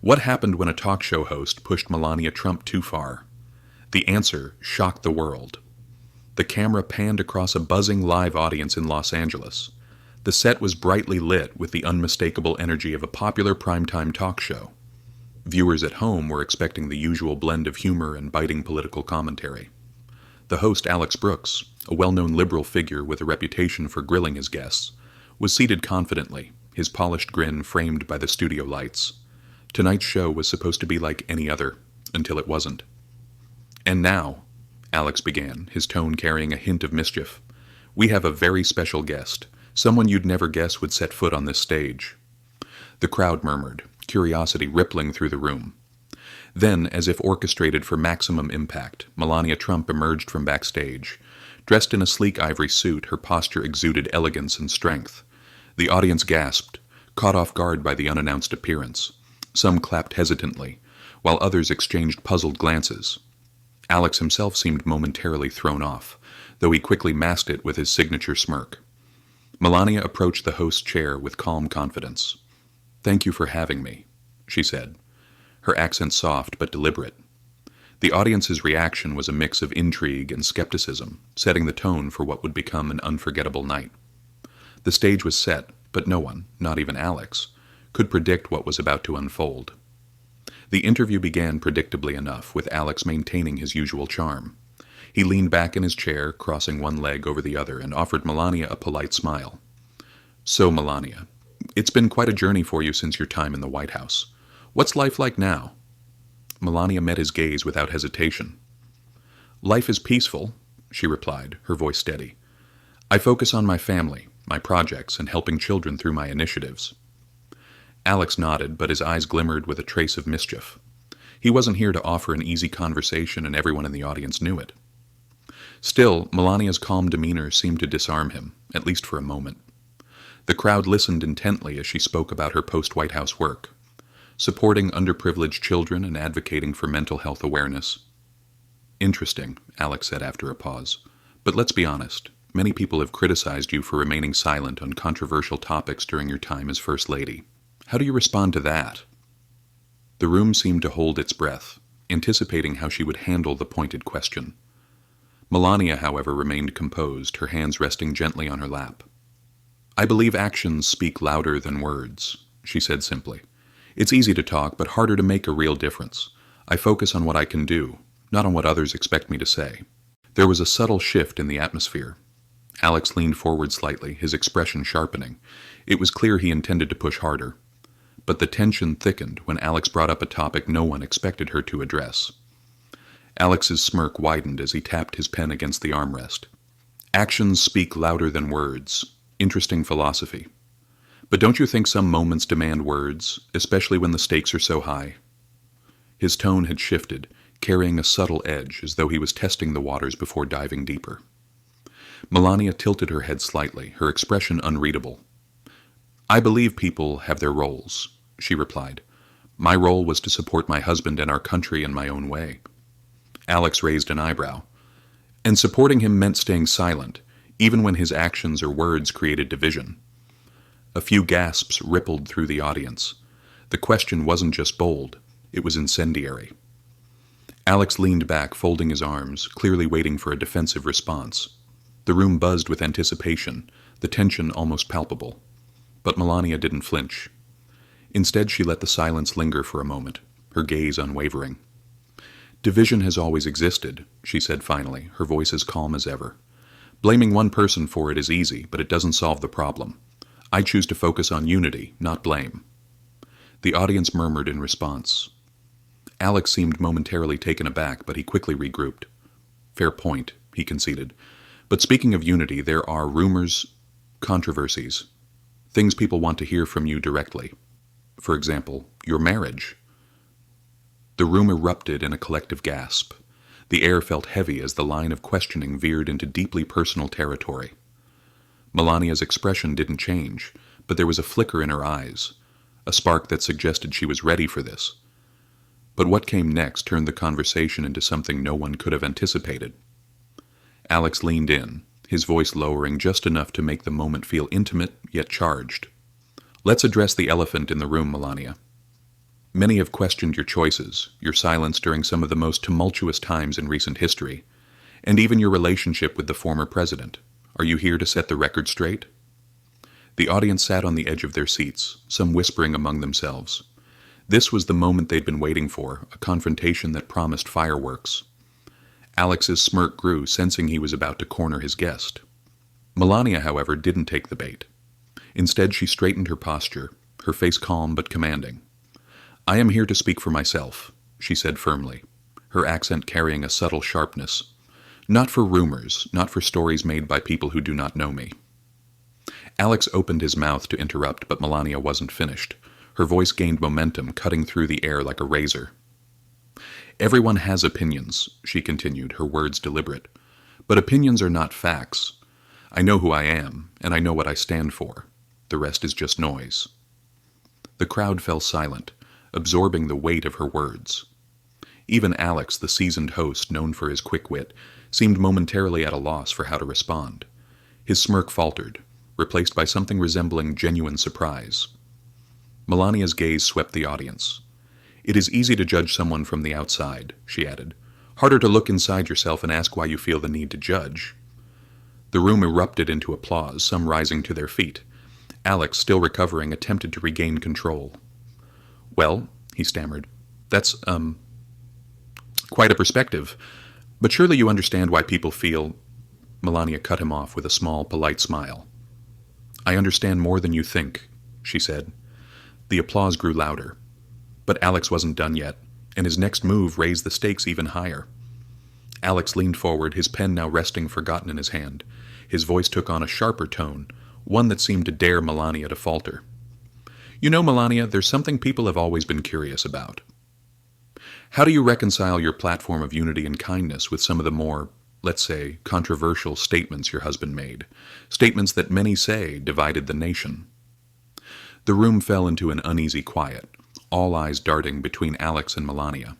What happened when a talk show host pushed Melania Trump too far? The answer shocked the world. The camera panned across a buzzing live audience in Los Angeles. The set was brightly lit with the unmistakable energy of a popular primetime talk show. Viewers at home were expecting the usual blend of humor and biting political commentary. The host, Alex Brooks, a well-known liberal figure with a reputation for grilling his guests, was seated confidently, his polished grin framed by the studio lights. Tonight's show was supposed to be like any other, until it wasn't. "And now," Alex began, his tone carrying a hint of mischief, "we have a very special guest, someone you'd never guess would set foot on this stage." The crowd murmured, curiosity rippling through the room. Then, as if orchestrated for maximum impact, Melania Trump emerged from backstage. Dressed in a sleek ivory suit, her posture exuded elegance and strength. The audience gasped, caught off guard by the unannounced appearance. Some clapped hesitantly, while others exchanged puzzled glances. Alex himself seemed momentarily thrown off, though he quickly masked it with his signature smirk. Melania approached the host's chair with calm confidence. "Thank you for having me," she said, her accent soft but deliberate. The audience's reaction was a mix of intrigue and skepticism, setting the tone for what would become an unforgettable night. The stage was set, but no one, not even Alex, could predict what was about to unfold. The interview began predictably enough, with Alex maintaining his usual charm. He leaned back in his chair, crossing one leg over the other, and offered Melania a polite smile. "So, Melania, it's been quite a journey for you since your time in the White House. What's life like now?" Melania met his gaze without hesitation. "Life is peaceful," she replied, her voice steady. "I focus on my family, my projects, and helping children through my initiatives." Alex nodded, but his eyes glimmered with a trace of mischief. He wasn't here to offer an easy conversation, and everyone in the audience knew it. Still, Melania's calm demeanor seemed to disarm him, at least for a moment. The crowd listened intently as she spoke about her post-White House work, supporting underprivileged children and advocating for mental health awareness. "Interesting," Alex said after a pause. "But let's be honest, many people have criticized you for remaining silent on controversial topics during your time as First Lady. How do you respond to that?" The room seemed to hold its breath, anticipating how she would handle the pointed question. Melania, however, remained composed, her hands resting gently on her lap. "I believe actions speak louder than words," she said simply. "It's easy to talk, but harder to make a real difference. I focus on what I can do, not on what others expect me to say." There was a subtle shift in the atmosphere. Alex leaned forward slightly, his expression sharpening. It was clear he intended to push harder. But the tension thickened when Alex brought up a topic no one expected her to address. Alex's smirk widened as he tapped his pen against the armrest. "Actions speak louder than words. Interesting philosophy. But don't you think some moments demand words, especially when the stakes are so high?" His tone had shifted, carrying a subtle edge, as though he was testing the waters before diving deeper. Melania tilted her head slightly, her expression unreadable. "I believe people have their roles," she replied. "My role was to support my husband and our country in my own way." Alex raised an eyebrow. "And supporting him meant staying silent, even when his actions or words created division." A few gasps rippled through the audience. The question wasn't just bold, it was incendiary. Alex leaned back, folding his arms, clearly waiting for a defensive response. The room buzzed with anticipation, the tension almost palpable. But Melania didn't flinch. Instead, she let the silence linger for a moment, her gaze unwavering. "Division has always existed," she said finally, her voice as calm as ever. "Blaming one person for it is easy, but it doesn't solve the problem. I choose to focus on unity, not blame." The audience murmured in response. Alex seemed momentarily taken aback, but he quickly regrouped. "Fair point," he conceded. "But speaking of unity, there are rumors, controversies, things people want to hear from you directly. For example, your marriage." The room erupted in a collective gasp. The air felt heavy as the line of questioning veered into deeply personal territory. Melania's expression didn't change, but there was a flicker in her eyes, a spark that suggested she was ready for this. But what came next turned the conversation into something no one could have anticipated. Alex leaned in, his voice lowering just enough to make the moment feel intimate yet charged. "Let's address the elephant in the room, Melania." Many have questioned your choices, your silence during some of the most tumultuous times in recent history, and even your relationship with the former president. Are you here to set the record straight?" The audience sat on the edge of their seats, some whispering among themselves. This was the moment they'd been waiting for, a confrontation that promised fireworks. Alex's smirk grew, sensing he was about to corner his guest. Melania, however, didn't take the bait. Instead, she straightened her posture, her face calm but commanding. "I am here to speak for myself," she said firmly, her accent carrying a subtle sharpness. "Not for rumors, not for stories made by people who do not know me." Alex opened his mouth to interrupt, but Melania wasn't finished. Her voice gained momentum, cutting through the air like a razor. "Everyone has opinions," she continued, her words deliberate. "But opinions are not facts. I know who I am, and I know what I stand for. The rest is just noise." The crowd fell silent, absorbing the weight of her words. Even Alex, the seasoned host known for his quick wit, seemed momentarily at a loss for how to respond. His smirk faltered, replaced by something resembling genuine surprise. Melania's gaze swept the audience. "It is easy to judge someone from the outside," she added. "Harder to look inside yourself and ask why you feel the need to judge." The room erupted into applause, some rising to their feet. Alex, still recovering, attempted to regain control. "Well," he stammered, "that's, quite a perspective. But surely you understand why people feel—" Melania cut him off with a small, polite smile. "I understand more than you think," she said. The applause grew louder. But Alex wasn't done yet, and his next move raised the stakes even higher. Alex leaned forward, his pen now resting forgotten in his hand. His voice took on a sharper tone, one that seemed to dare Melania to falter. "You know, Melania, there's something people have always been curious about. How do you reconcile your platform of unity and kindness with some of the more, let's say, controversial statements your husband made? Statements that many say divided the nation." The room fell into an uneasy quiet, all eyes darting between Alex and Melania.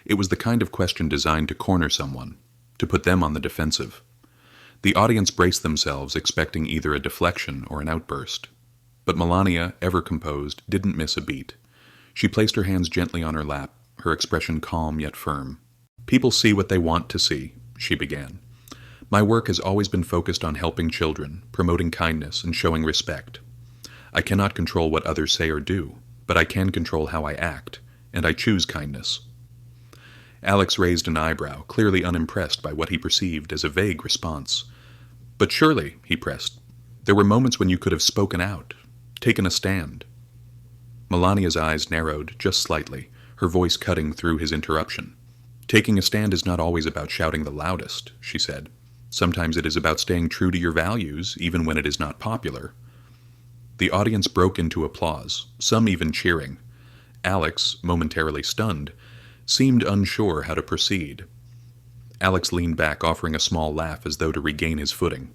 It was the kind of question designed to corner someone, to put them on the defensive. The audience braced themselves, expecting either a deflection or an outburst. But Melania, ever composed, didn't miss a beat. She placed her hands gently on her lap, her expression calm yet firm. "People see what they want to see," she began. "My work has always been focused on helping children, promoting kindness, and showing respect. I cannot control what others say or do, but I can control how I act, and I choose kindness." Alex raised an eyebrow, clearly unimpressed by what he perceived as a vague response. "But surely," he pressed, "there were moments when you could have spoken out, taken a stand." Melania's eyes narrowed just slightly, her voice cutting through his interruption. "Taking a stand is not always about shouting the loudest," she said. "Sometimes it is about staying true to your values, even when it is not popular." The audience broke into applause, some even cheering. Alex, momentarily stunned, seemed unsure how to proceed. Alex leaned back, offering a small laugh as though to regain his footing.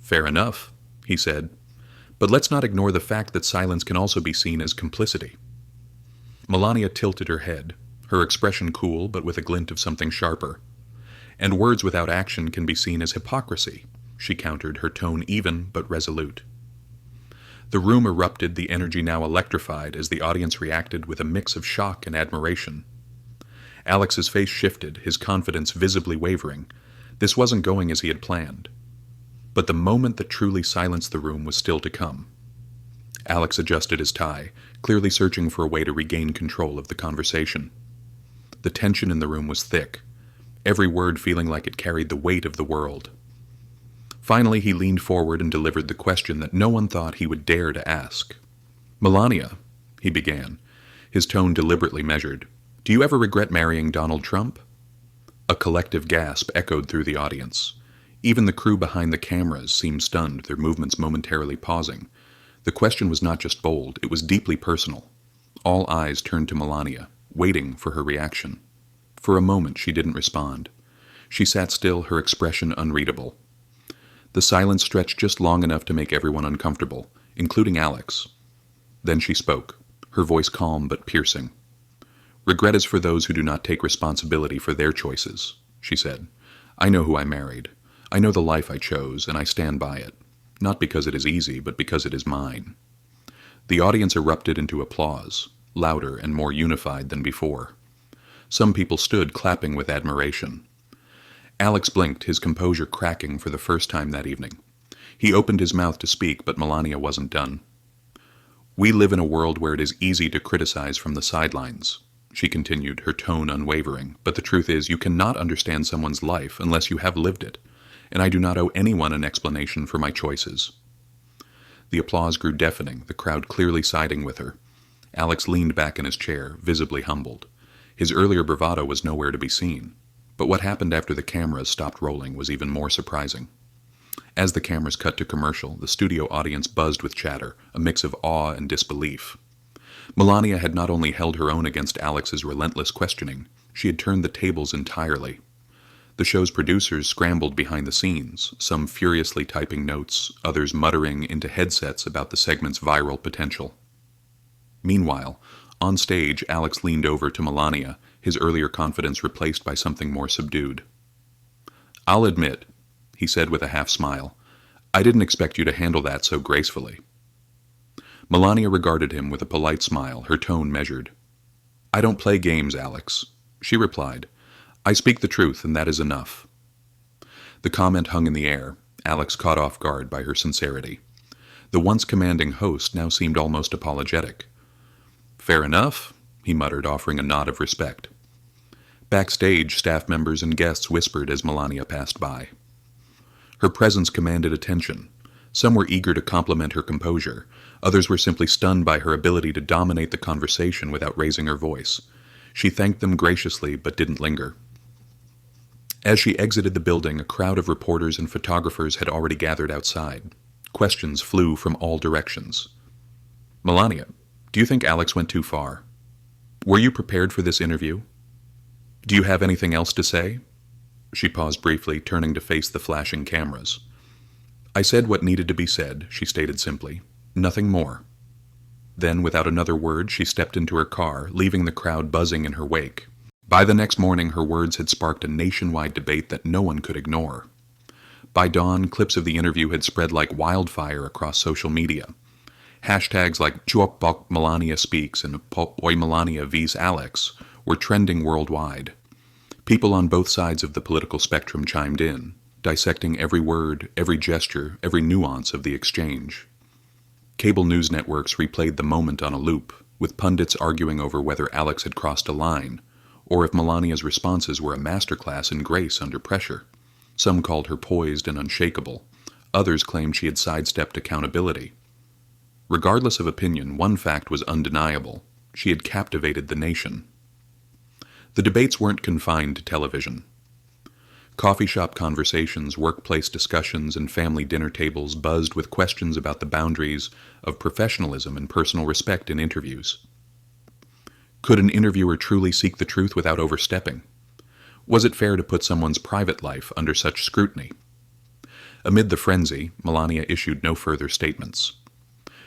"Fair enough," he said. "But let's not ignore the fact that silence can also be seen as complicity." Melania tilted her head, her expression cool but with a glint of something sharper. "And words without action can be seen as hypocrisy," she countered, her tone even but resolute. The room erupted, the energy now electrified as the audience reacted with a mix of shock and admiration. Alex's face shifted, his confidence visibly wavering. This wasn't going as he had planned. But the moment that truly silenced the room was still to come. Alex adjusted his tie, clearly searching for a way to regain control of the conversation. The tension in the room was thick, every word feeling like it carried the weight of the world. Finally, he leaned forward and delivered the question that no one thought he would dare to ask. "Melania," he began, his tone deliberately measured, "do you ever regret marrying Donald Trump?" A collective gasp echoed through the audience. Even the crew behind the cameras seemed stunned, their movements momentarily pausing. The question was not just bold, it was deeply personal. All eyes turned to Melania, waiting for her reaction. For a moment she didn't respond. She sat still, her expression unreadable. The silence stretched just long enough to make everyone uncomfortable, including Alex. Then she spoke, her voice calm but piercing. "Regret is for those who do not take responsibility for their choices," she said. "I know who I married. I know the life I chose, and I stand by it. Not because it is easy, but because it is mine." The audience erupted into applause, louder and more unified than before. Some people stood clapping with admiration. Alex blinked, his composure cracking for the first time that evening. He opened his mouth to speak, but Melania wasn't done. "We live in a world where it is easy to criticize from the sidelines," she continued, her tone unwavering. "But the truth is, you cannot understand someone's life unless you have lived it, and I do not owe anyone an explanation for my choices." The applause grew deafening, the crowd clearly siding with her. Alex leaned back in his chair, visibly humbled. His earlier bravado was nowhere to be seen. But what happened after the cameras stopped rolling was even more surprising. As the cameras cut to commercial, the studio audience buzzed with chatter, a mix of awe and disbelief. Melania had not only held her own against Alex's relentless questioning, she had turned the tables entirely. The show's producers scrambled behind the scenes, some furiously typing notes, others muttering into headsets about the segment's viral potential. Meanwhile, on stage, Alex leaned over to Melania, his earlier confidence replaced by something more subdued. "I'll admit," he said with a half-smile, "I didn't expect you to handle that so gracefully." Melania regarded him with a polite smile, her tone measured. "I don't play games, Alex," she replied. "I speak the truth, and that is enough." The comment hung in the air, Alex caught off guard by her sincerity. The once commanding host now seemed almost apologetic. "Fair enough," he muttered, offering a nod of respect. Backstage, staff members and guests whispered as Melania passed by. Her presence commanded attention. Some were eager to compliment her composure. Others were simply stunned by her ability to dominate the conversation without raising her voice. She thanked them graciously but didn't linger. As she exited the building, a crowd of reporters and photographers had already gathered outside. Questions flew from all directions. "Melania, do you think Alex went too far? Were you prepared for this interview? Do you have anything else to say?" She paused briefly, turning to face the flashing cameras. "I said what needed to be said," she stated simply. "Nothing more." Then, without another word, she stepped into her car, leaving the crowd buzzing in her wake. By the next morning, her words had sparked a nationwide debate that no one could ignore. By dawn, clips of the interview had spread like wildfire across social media. Hashtags like "Chuopok Melania speaks" and "Oi Melania vs Alex" were trending worldwide. People on both sides of the political spectrum chimed in, dissecting every word, every gesture, every nuance of the exchange. Cable news networks replayed the moment on a loop, with pundits arguing over whether Alex had crossed a line, or if Melania's responses were a masterclass in grace under pressure. Some called her poised and unshakable. Others claimed she had sidestepped accountability. Regardless of opinion, one fact was undeniable: she had captivated the nation. The debates weren't confined to television. Coffee shop conversations, workplace discussions, and family dinner tables buzzed with questions about the boundaries of professionalism and personal respect in interviews. Could an interviewer truly seek the truth without overstepping? Was it fair to put someone's private life under such scrutiny? Amid the frenzy, Melania issued no further statements.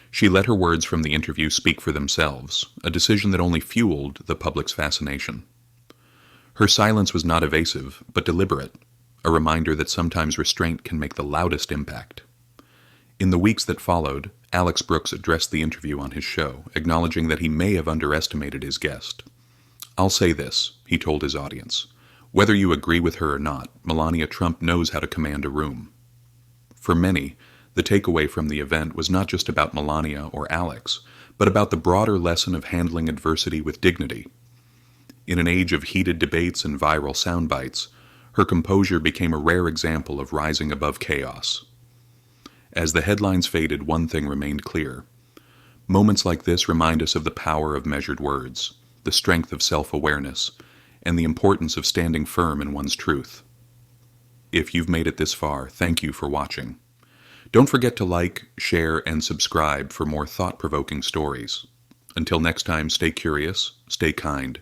She let her words from the interview speak for themselves, a decision that only fueled the public's fascination. Her silence was not evasive, but deliberate, a reminder that sometimes restraint can make the loudest impact. In the weeks that followed, Alex Brooks addressed the interview on his show, acknowledging that he may have underestimated his guest. "I'll say this," he told his audience. "Whether you agree with her or not, Melania Trump knows how to command a room." For many, the takeaway from the event was not just about Melania or Alex, but about the broader lesson of handling adversity with dignity. In an age of heated debates and viral soundbites, her composure became a rare example of rising above chaos. As the headlines faded, one thing remained clear. Moments like this remind us of the power of measured words, the strength of self-awareness, and the importance of standing firm in one's truth. If you've made it this far, thank you for watching. Don't forget to like, share, and subscribe for more thought-provoking stories. Until next time, stay curious, stay kind,